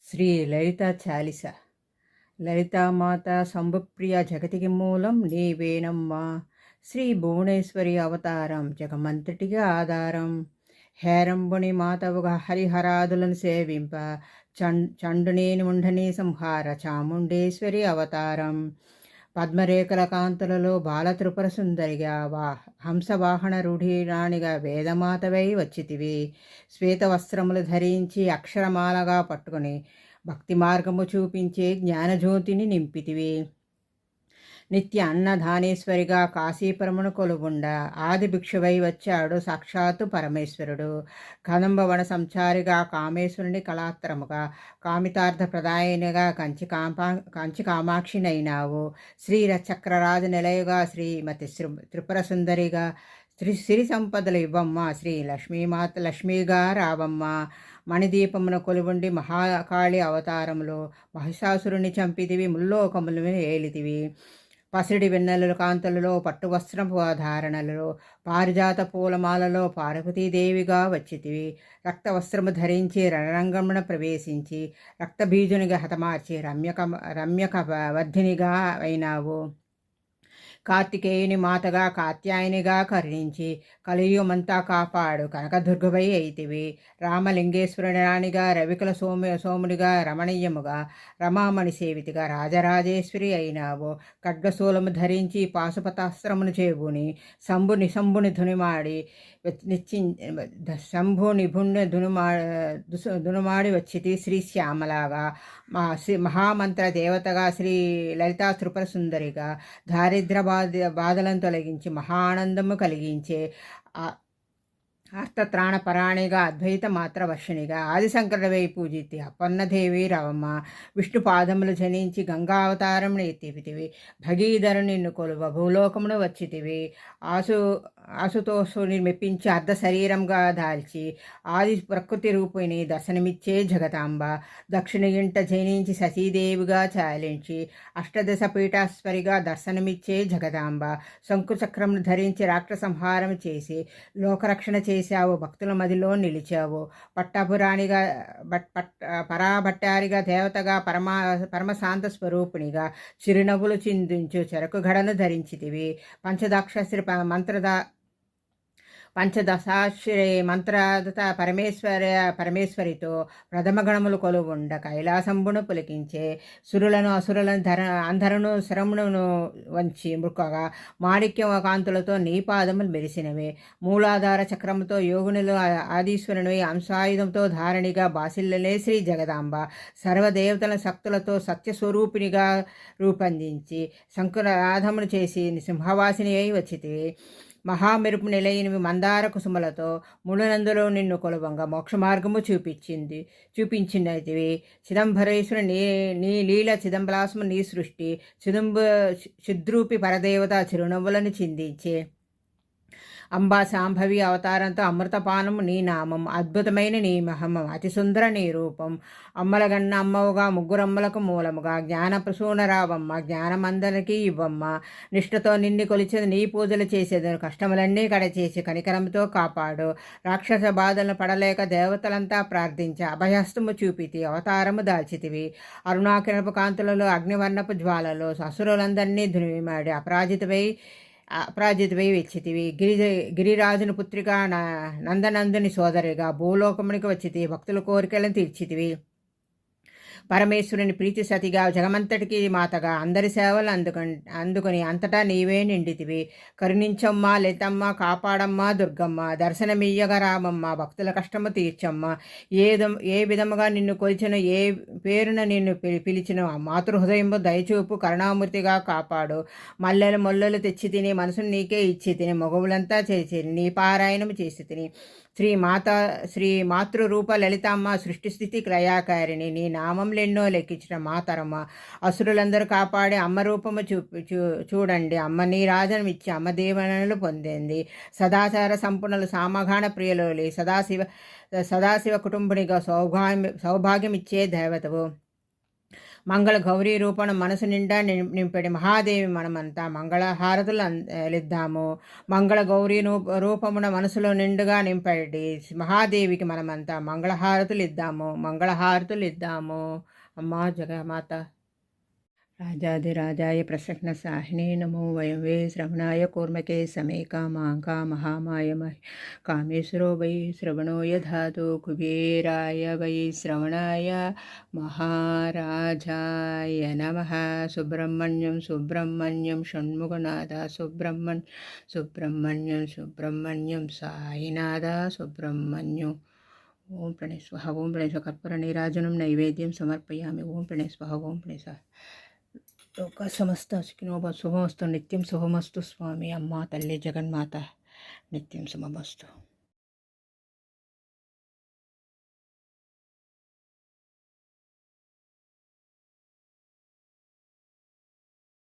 శ్రీ లలిత చాలిస. లలితామాత శంభుప్రియ జగతికి మూలం నీవేనమ్మా. శ్రీ భువనేశ్వరి అవతారం జగమంతటిగా ఆధారం. హేరంబుని మాతవుగా హరిహరాదులను సేవింప చండునేని ముండని సంహార చాముండేశ్వరి అవతారం. పద్మరేఖల కాంతులలో బాలత్రిపుర సుందరిగా హంసవాహన రూఢిరాణిగా వేదమాతవై వచ్చితివి. శ్వేతవస్త్రములు ధరించి అక్షరమాలగా పట్టుకుని భక్తి మార్గము చూపించే జ్ఞానజ్యోతిని నింపితివి. నిత్య అన్నదానేశ్వరిగా కాశీపురమును కొలువుండ ఆది భిక్షువై వచ్చాడు సాక్షాత్తు పరమేశ్వరుడు. కదంబవన సంచారిగా కామేశ్వరుని కళాత్రముగా కామితార్థ ప్రదాయనిగా కంచి కామాక్షినైనావు. శ్రీరచక్రరాజ నిలయగా శ్రీమతి త్రిపుర సుందరిగా సిరి సంపదలు ఇవ్వమ్మ. శ్రీ లక్ష్మీగా రావమ్మ. మణిదీపమును కొలువుండి మహాకాళి అవతారములో మహిషాసురుని చంపితివి. ముల్లోకములను ఏలితివి. పసిడి వెన్నెలల కాంతులలో పట్టు వస్త్రపు ధారణలలో పారిజాత పూలమాలలో పార్వతీదేవిగా వచ్చితివి. రక్త వస్త్రము ధరించి రణరంగమున ప్రవేశించి రక్తబీజునిగా హతమార్చి రమ్యక వర్ధినిగా అయినావు. కార్తికేయుని మాతగా కాత్యాయనిగా కరుణించి కలియుగమంతా కాపాడు కనకదుర్గవై అయితివి. రామలింగేశ్వరుని రాణిగా రవికుల సోముడిగా రమణీయముగా రమామణి సేవితిగా రాజరాజేశ్వరి అయినావు. ఖడ్గశూలము ధరించి పాశుపతాస్త్రమును చేబుని శంభుని ధునిమాడి శంభు నిభుణ్ణి దునుమాడి వచ్చితి. శ్రీ శ్యామలాగా మహామంత్ర దేవతగా శ్రీ లలితా త్రిపుర సుందరిగా దారిద్ర బాధలను తొలగించి మహానందము కలిగించే అర్థత్రాణపరాణిగా అద్వైత మాత్రవర్షిణిగా ఆదిశంకరుడవై పూజితి. అపన్నదేవి రవమ్మ. విష్ణు పాదములు జనించి గంగావతారమును ఎత్తిపితివి. భగీధరు నిన్ను కొలువ భూలోకమును వచ్చితివి. ఆశుతోషుని మెప్పించి అర్ధ శరీరంగా దాల్చి ఆది ప్రకృతి రూపిణి దర్శనమిచ్చే జగతాంబ. దక్షిణ ఇంట జనించి శశీదేవిగా చాలించి అష్టదశ పీఠాస్వరిగా దర్శనమిచ్చే జగదాంబ. శంకుచక్రమును ధరించి రాక్షస సంహారం చేసి లోకరక్షణ చేశావు. భక్తుల మదిలో నిలిచావు. పట్టాపురాణిగా పరాభట్టారిగా దేవతగా పరమశాంత స్వరూపిణిగా చిరునవ్వులు చిందించు చెరకు గడను ధరించితివి. పంచదశాశ్రీ మంత్రదత పరమేశ్వరితో ప్రథమగణములు కొలువుండ కైలాసంబును పులికించే సురులను అసురులను అందరను శరమును వంచి మృక్కగా మాణిక్య కాంతులతో నీ పాదములు మెరిసినవే. మూలాధార చక్రముతో యోగునులు ఆదీశ్వరుని అంశాయుధంతో ధారణిగా బాసిల్లలే శ్రీ జగదాంబ. సర్వదేవతల శక్తులతో సత్యస్వరూపిణిగా రూపొందించి శంకురాధమును చేసి సింహవాసిని అయి వచ్చితివి. మహామెరుపు నిలయనివి మందార కుసుమలతో మునునందులో నిన్ను కొలువంగా మోక్ష మార్గము చూపించినదివి. చిదంబరేశ్వరు నీ లీల చిదంబలాసము నీ సృష్టి చిద్రూపి పరదేవత చిరునవ్వులను చిందించే అంబా శాంభవి అవతారంతో అమృతపానము నీ నామం. అద్భుతమైన నీ మహమం అతి సుందర నీ రూపం. అమ్మలగన్న అమ్మవుగా ముగ్గురమ్మలకు మూలముగా జ్ఞాన ప్రసూనరావమ్మ. జ్ఞానమందరికి ఇవ్వమ్మ. నిష్ఠతో నిన్ను కొలిచేది నీ పూజలు చేసేదని కష్టములన్నీ కడచేసి కనికరంతో కాపాడు. రాక్షస బాధలను పడలేక దేవతలంతా ప్రార్థించి అభయస్తము చూపితి అవతారము దాల్చితివి. అరుణాకిరణపు కాంతులలో అగ్నివర్ణపు జ్వాలలో అసురులందరినీ దునిమాడి అపరాజితవై వెచ్చితివి. గిరిరాజుని పుత్రిక నందనందుని సోదరిగా భూలోకమునికి వచ్చితి. భక్తుల కోరికలను తీర్చితివి. పరమేశ్వరుని ప్రీతి సతిగా జగమంతటికి మాతగా అందరి సేవలు అందుకొని అంతటా నీవే నిండితివి. కరుణించమ్మ లలితమ్మ కాపాడమ్మ దుర్గమ్మ. దర్శనమియ్యగ రామమ్మ భక్తుల కష్టము తీర్చమ్మ. ఏ విధముగా నిన్ను కొలిచిన ఏ పేరున నిన్ను పిలిచిన మాతృహృదయము దయచూపు కరుణామూర్తిగా కాపాడు. మొల్లలు తెచ్చి తిని మనసును నీకే ఇచ్చి తిని మగవులంతా చేసి నీ పారాయణము చేసి తిని. శ్రీ మాతృరూప లలితమ్మ సృష్టిస్థితి క్రయాకారిణి. నీ నామంలెన్నో లెక్కించిన మాతరమ్మ. అసురులందరూ కాపాడి అమ్మ రూపము చూడండి. అమ్మ నీ రాజనం ఇచ్చి అమ్మ దీవెనలు పొందింది. సదాచార సంపన్నులు సామగాన ప్రియులోలి సదాశివ కుటుంబునిగా సౌభాగ్యమిచ్చే దేవతవు. మంగళ గౌరీ రూపణ మనసు నిండా నింపెడి మహాదేవి మనమంతా మంగళహారతులు లిద్దాము. మంగళ గౌరీ రూపమున మనసులో నిండుగా నింపడి మహాదేవికి మనమంతా మంగళహారతులు ఇద్దాము. మంగళహారతులు ఇద్దాము. అమ్మా జగమాత. राजाधिराजाय प्रसन्नसाहिने नमो वयं वै श्रवणाय कूर्मके समे कामाङ्का महामाय कामेश्वरो वै श्रवणो यधातु कुबेराय वै श्रवणाय महाराजाय नमः। सुब्रह्मण्यं सुब्रह्मण्यं षण्मुखनाथ सुब्रह्मण्यं सुब्रह्मण्यं साईनाथ सुब्रह्मण्यं। ओम प्रणय स्वाहा। ओम प्रणय स्वाहा। कर्पूर नीराजनं नैवेद्यं समर्पयामि। ओम प्रणय स्वाहा। ओम प्रणय स्वाहा। లోక సమస్త సుఖినో శుభమస్తు. నిత్యం శుభమస్తు స్వామి. అమ్మ తల్లి జగన్మాత నిత్యం శుభమస్తు.